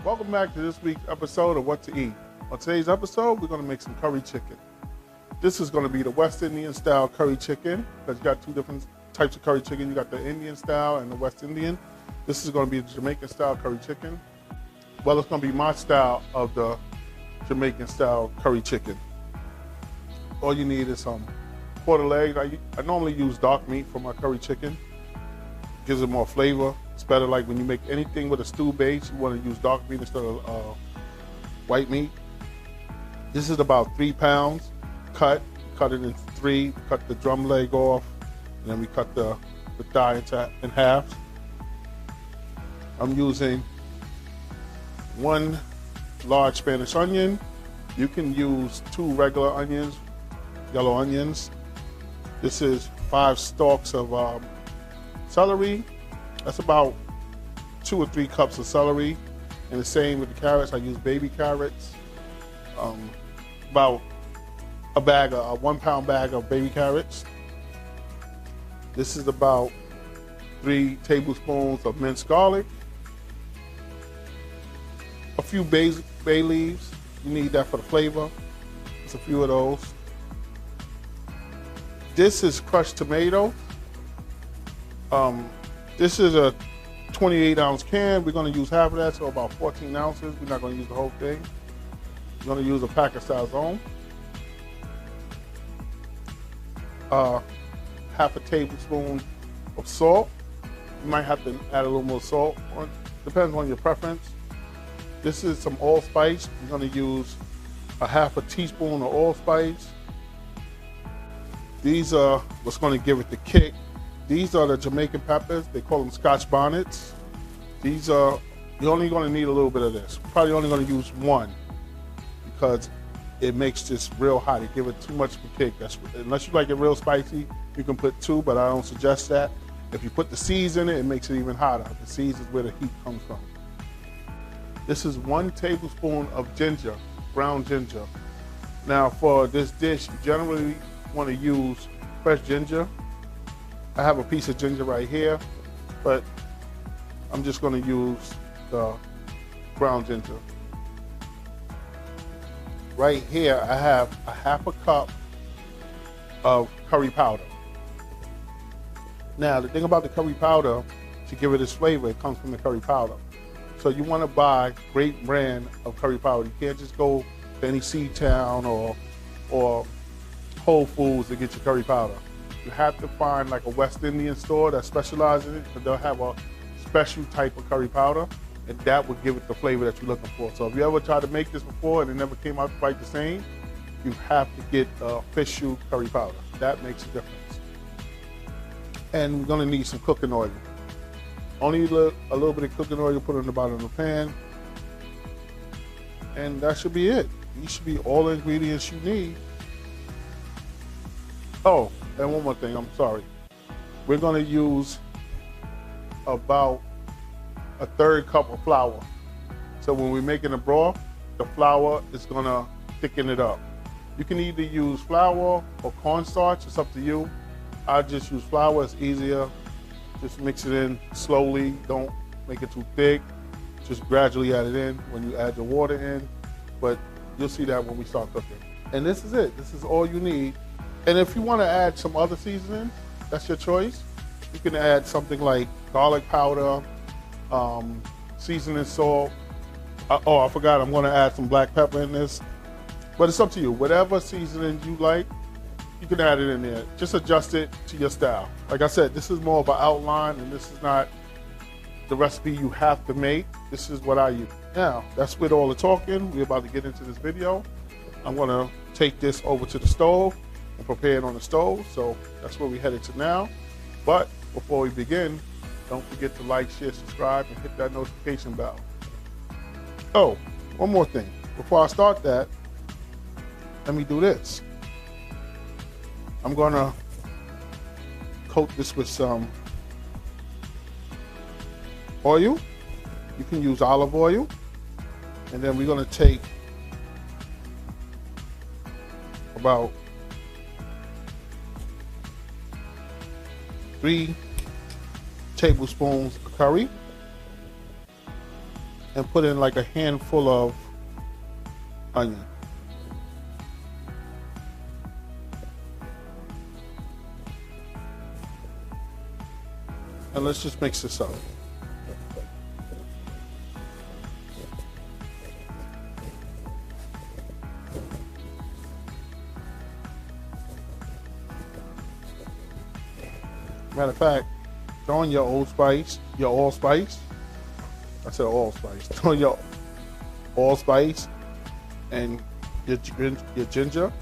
Welcome back to this week's episode of What to Eat. On today's episode, we're going to make some curry chicken. This is going to be the West Indian style curry chicken, because you got two different types of curry chicken. You got the Indian style and the West Indian. This is going to be the Jamaican style curry chicken. Well, it's going to be my style of the Jamaican style curry chicken. All you need is some quarter legs. I normally use dark meat for my curry chicken. Gives it more flavor. It's better like when you make anything with a stew base, you want to use dark meat instead of white meat. This is about 3 pounds. Cut it in 3, cut the drum leg off, and then we cut the thigh in half. I'm using 1 large Spanish onion. You can use 2 regular onions, yellow onions. This is 5 stalks of celery. That's about 2 or 3 cups of celery. And the same with the carrots. I use baby carrots. About a 1 pound bag of baby carrots. This is about 3 tablespoons of minced garlic. A few bay leaves. You need that for the flavor. Just a few of those. This is crushed tomato. This is a 28-ounce can. We're going to use half of that, so about 14 ounces. We're not going to use the whole thing. We're going to use a pack of Sazon. Half a tablespoon of salt. You might have to add a little more salt. Depends on your preference. This is some allspice. We're going to use a half a teaspoon of allspice. These are what's going to give it the kick. These are the Jamaican peppers. They call them Scotch bonnets. These are, you're only going to need a little bit of this. Probably only going to use 1 because it makes this real hot. It gives it too much of a kick. Unless you like it real spicy, you can put 2, but I don't suggest that. If you put the seeds in it, it makes it even hotter. The seeds is where the heat comes from. This is 1 tablespoon of ginger, ground ginger. Now for this dish, you generally want to use fresh ginger. I have a piece of ginger right here, but I'm just going to use the ground ginger. Right here, I have a half a cup of curry powder. Now, the thing about the curry powder, to give it its flavor, it comes from the curry powder. So you want to buy great brand of curry powder. You can't just go to any C-Town or Whole Foods to get your curry powder. You have to find like a West Indian store that specializes in it, because they'll have a special type of curry powder, and that will give it the flavor that you're looking for. So if you ever tried to make this before and it never came out quite the same, you have to get the official curry powder. That makes a difference. And we're gonna need some cooking oil. Only a little bit of cooking oil, put it in the bottom of the pan. And that should be it. These should be all the ingredients you need. Oh, and one more thing, I'm sorry. We're gonna use about a 1/3 cup of flour. So when we're making the broth, the flour is gonna thicken it up. You can either use flour or cornstarch, it's up to you. I just use flour, it's easier. Just mix it in slowly, don't make it too thick. Just gradually add it in when you add the water in. But you'll see that when we start cooking. And this is it, this is all you need. And if you want to add some other seasoning, that's your choice. You can add something like garlic powder, seasoning salt. Oh, I forgot, I'm going to add some black pepper in this. But it's up to you. Whatever seasoning you like, you can add it in there. Just adjust it to your style. Like I said, this is more of an outline, and this is not the recipe you have to make. This is what I use. Now, that's with all the talking. We're about to get into this video. I'm going to take this over to the stove and prepare it on the stove. So that's where we're headed to now. But before we begin, don't forget to like, share, subscribe, and hit that notification bell. Oh, one more thing. Before I start that, let me do this. I'm gonna coat this with some oil. You can use olive oil. And then we're gonna take about 3 tablespoons of curry. and put in like a handful of onion. And let's just mix this up. Matter of fact, throw in your allspice. I said allspice. Throw in your allspice and your ginger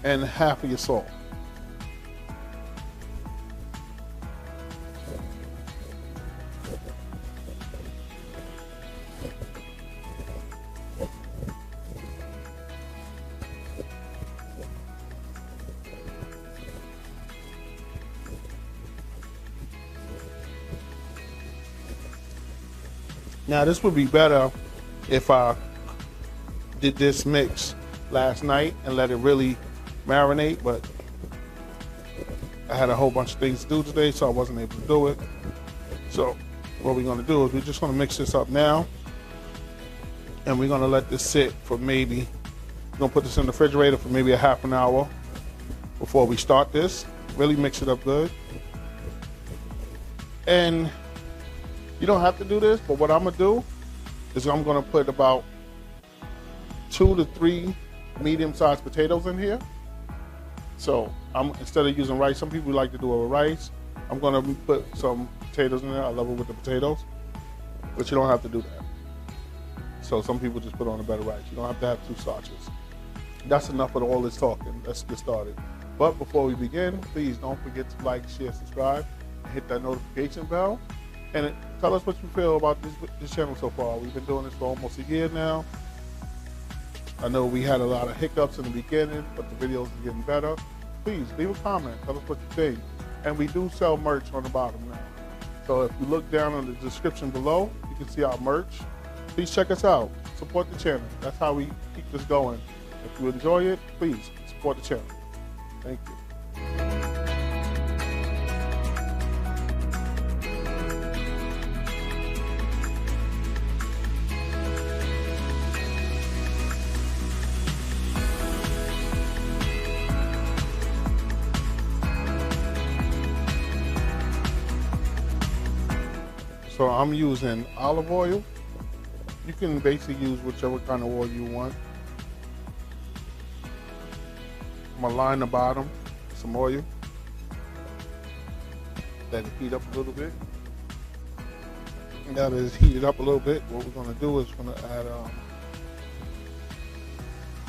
and half of your salt. Now this would be better if I did this mix last night and let it really marinate, but I had a whole bunch of things to do today, so I wasn't able to do it. So what we're gonna do is we're just gonna mix this up now, and we're gonna let this sit for we're gonna put this in the refrigerator for maybe a half an hour before we start this. Really mix it up good. And you don't have to do this, but what I'm gonna do is I'm gonna put about 2 to 3 medium-sized potatoes in here. So instead of using rice, some people like to do it with rice. I'm gonna put some potatoes in there. I love it with the potatoes, but you don't have to do that. So some people just put on a bed of rice. You don't have to have 2 starches. That's enough of all this talking. Let's get started. But before we begin, please don't forget to like, share, subscribe, and hit that notification bell. And tell us what you feel about this channel so far. We've been doing this for almost a year now. I know we had a lot of hiccups in the beginning, but the videos are getting better. Please leave a comment. Tell us what you think. And we do sell merch on the bottom now. So if you look down in the description below, you can see our merch. Please check us out. Support the channel. That's how we keep this going. If you enjoy it, please support the channel. Thank you. So I'm using olive oil. You can basically use whichever kind of oil you want. I'm gonna line the bottom with some oil. Let it heat up a little bit. Now that it's heated up a little bit, what we're gonna do is we're gonna add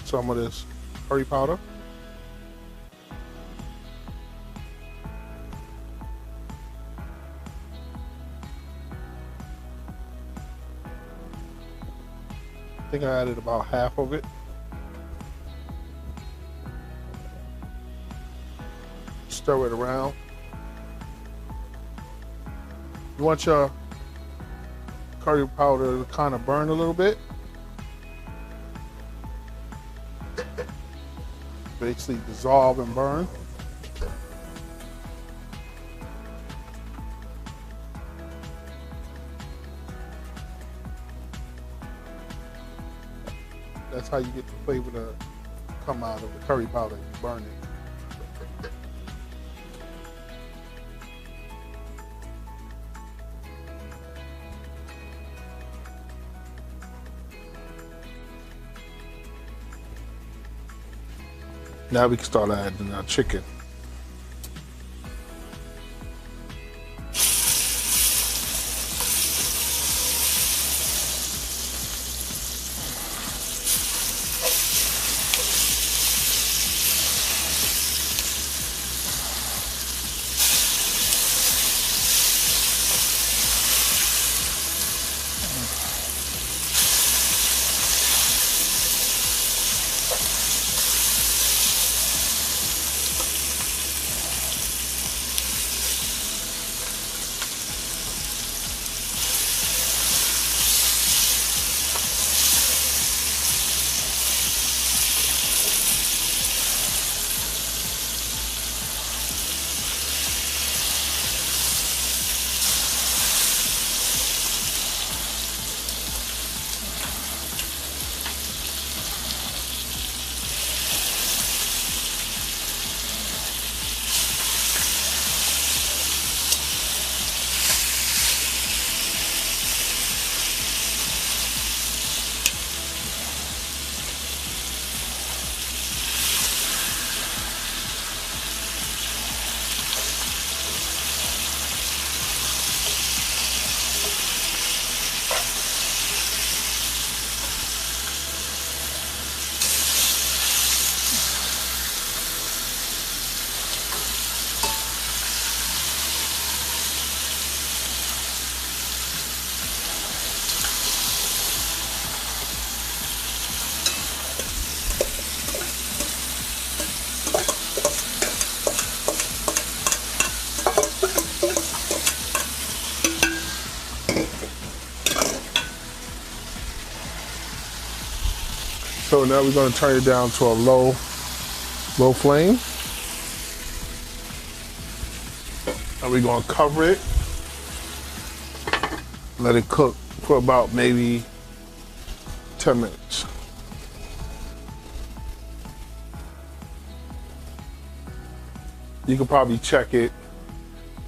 some of this curry powder. I think I added about half of it. Stir it around. You want your curry powder to kind of burn a little bit. Basically dissolve and burn. That's how you get the flavor to come out of the curry powder. You burn it. Now we can start adding our chicken. So now we're going to turn it down to a low flame. And we're going to cover it. Let it cook for about maybe 10 minutes. You can probably check it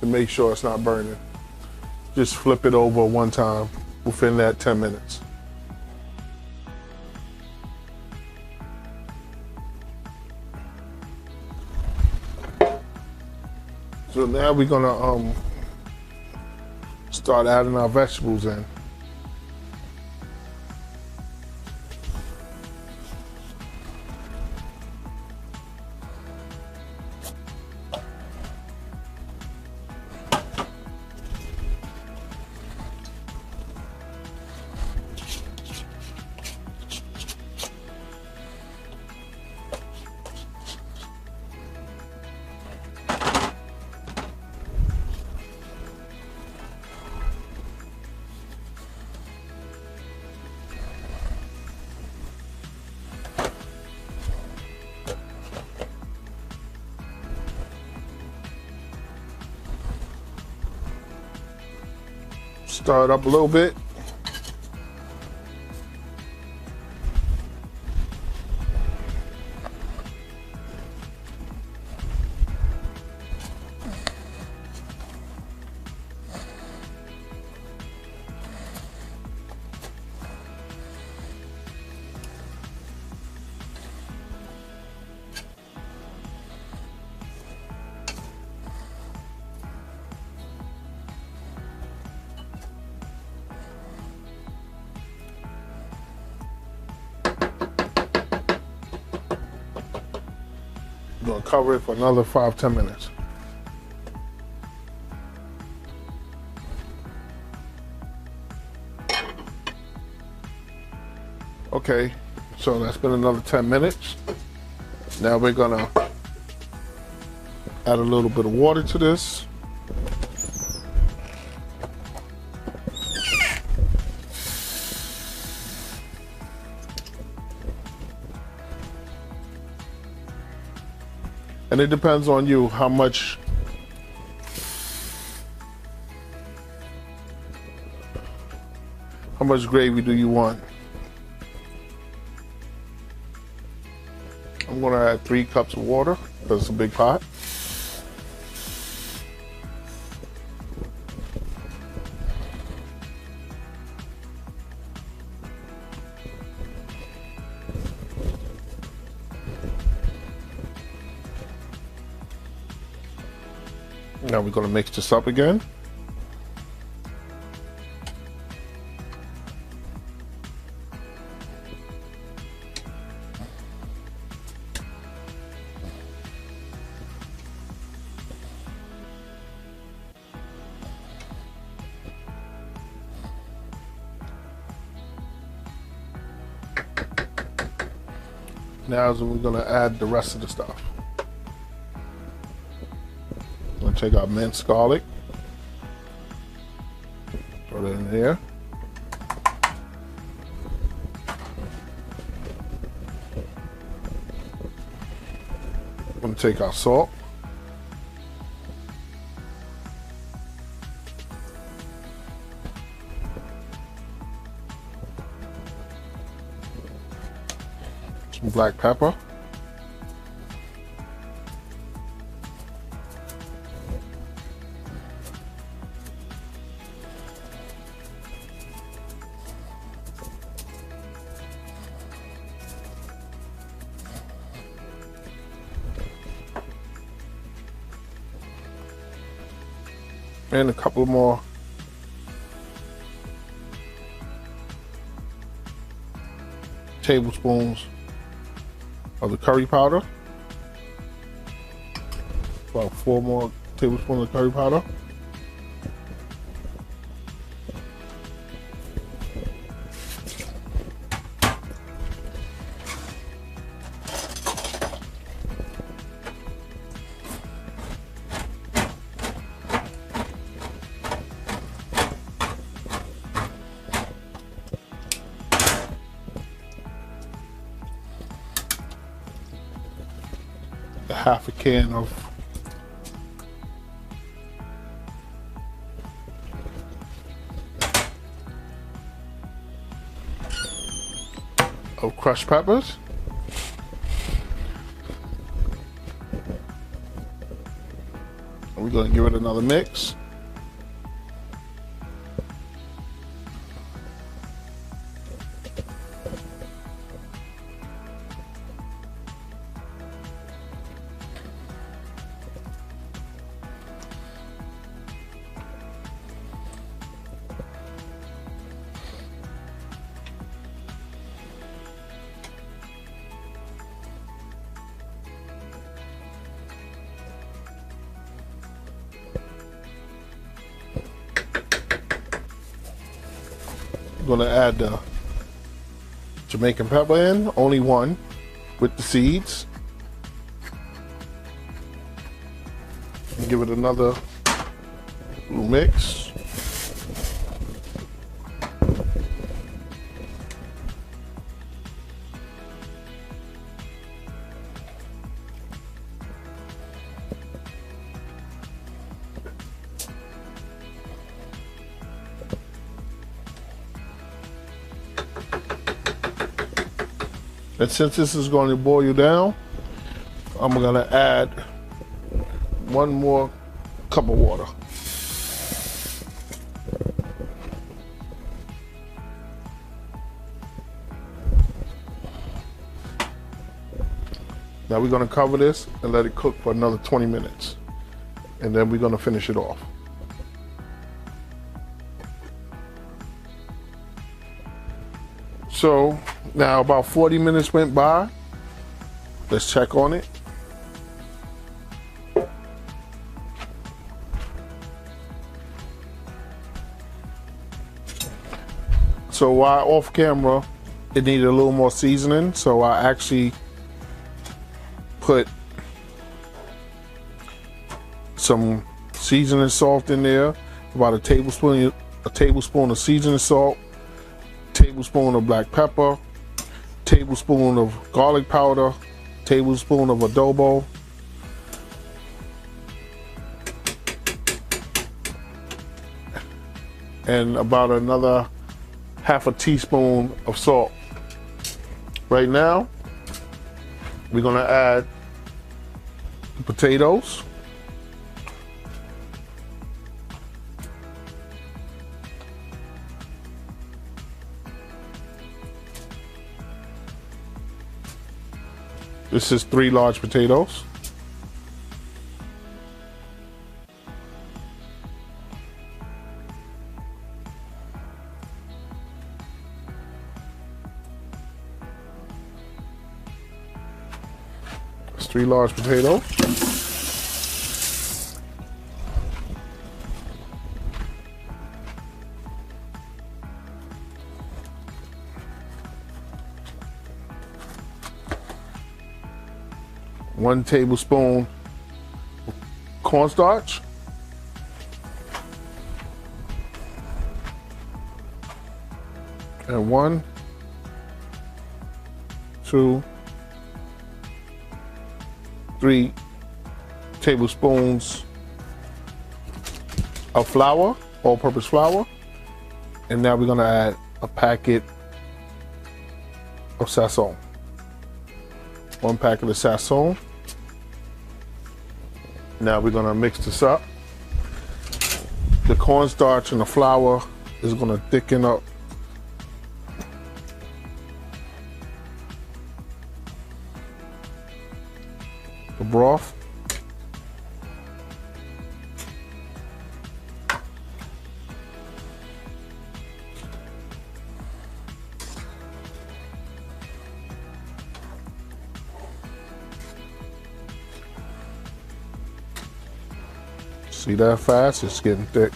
to make sure it's not burning. Just flip it over one time within that 10 minutes. So now we're gonna start adding our vegetables in. Stir it up a little bit. Gonna cover it for another 5-10 minutes. Okay, so that's been another 10 minutes. Now we're gonna add a little bit of water to this. And it depends on you how much gravy do you want. I'm gonna add 3 cups of water because it's a big pot. Now we're going to mix this up again. Now we're going to add the rest of the stuff. We're going to take our minced garlic, throw that in there. We're going to take our salt. Some black pepper. And a couple more tablespoons of the curry powder. About 4 more tablespoons of curry powder. a half a can of crushed peppers. And we're going to give it another mix. Going to add the Jamaican pepper in, only one, with the seeds. And give it another little mix. And since this is going to boil down, I'm going to add one more cup of water. Now we're going to cover this and let it cook for another 20 minutes. And then we're going to finish it off. So now about 40 minutes went by. Let's check on it. So while off camera, it needed a little more seasoning. So I actually put some seasoning salt in there, about a tablespoon of seasoning salt, tablespoon of black pepper, tablespoon of garlic powder, tablespoon of adobo, and about another half a teaspoon of salt. Right now, we're gonna add the potatoes. This is 3 large potatoes. That's 3 large potatoes. One tablespoon cornstarch. And 1, 2, 3 tablespoons of flour, all-purpose flour. And now we're gonna add a packet of sazon. 1 packet of sazon. Now we're gonna mix this up. The cornstarch and the flour is gonna thicken up the broth. See that fast? It's getting thick.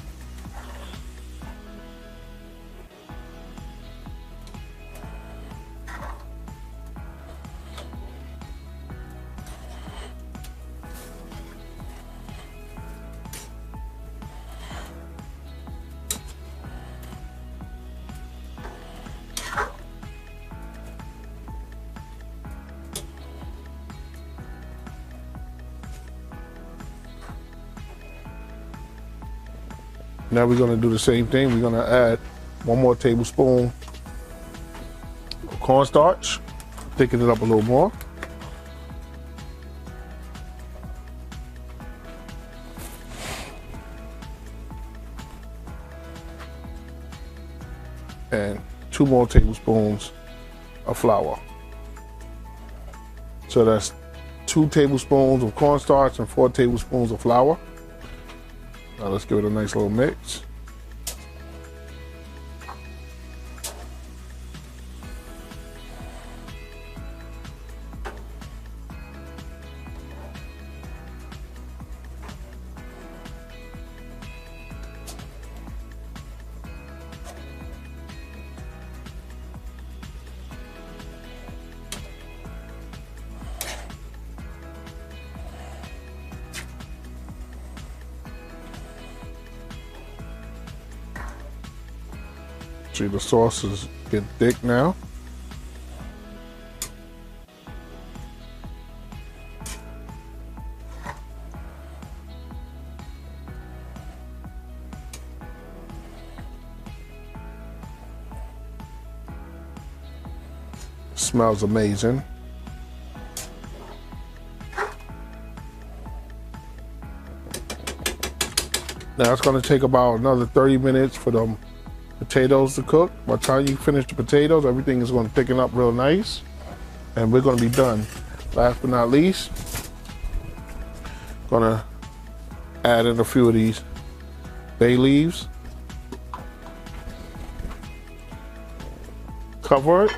Now we're gonna do the same thing. We're gonna add 1 more tablespoon of cornstarch, thicken it up a little more. And 2 more tablespoons of flour. So that's 2 tablespoons of cornstarch and 4 tablespoons of flour. Now let's give it a nice little mix. See, the sauce is getting thick now. Smells amazing. Now it's going to take about another 30 minutes for them potatoes to cook. By the time you finish the potatoes, everything is going to thicken up real nice, and we're going to be done. Last but not least, gonna add in a few of these bay leaves. Cover it.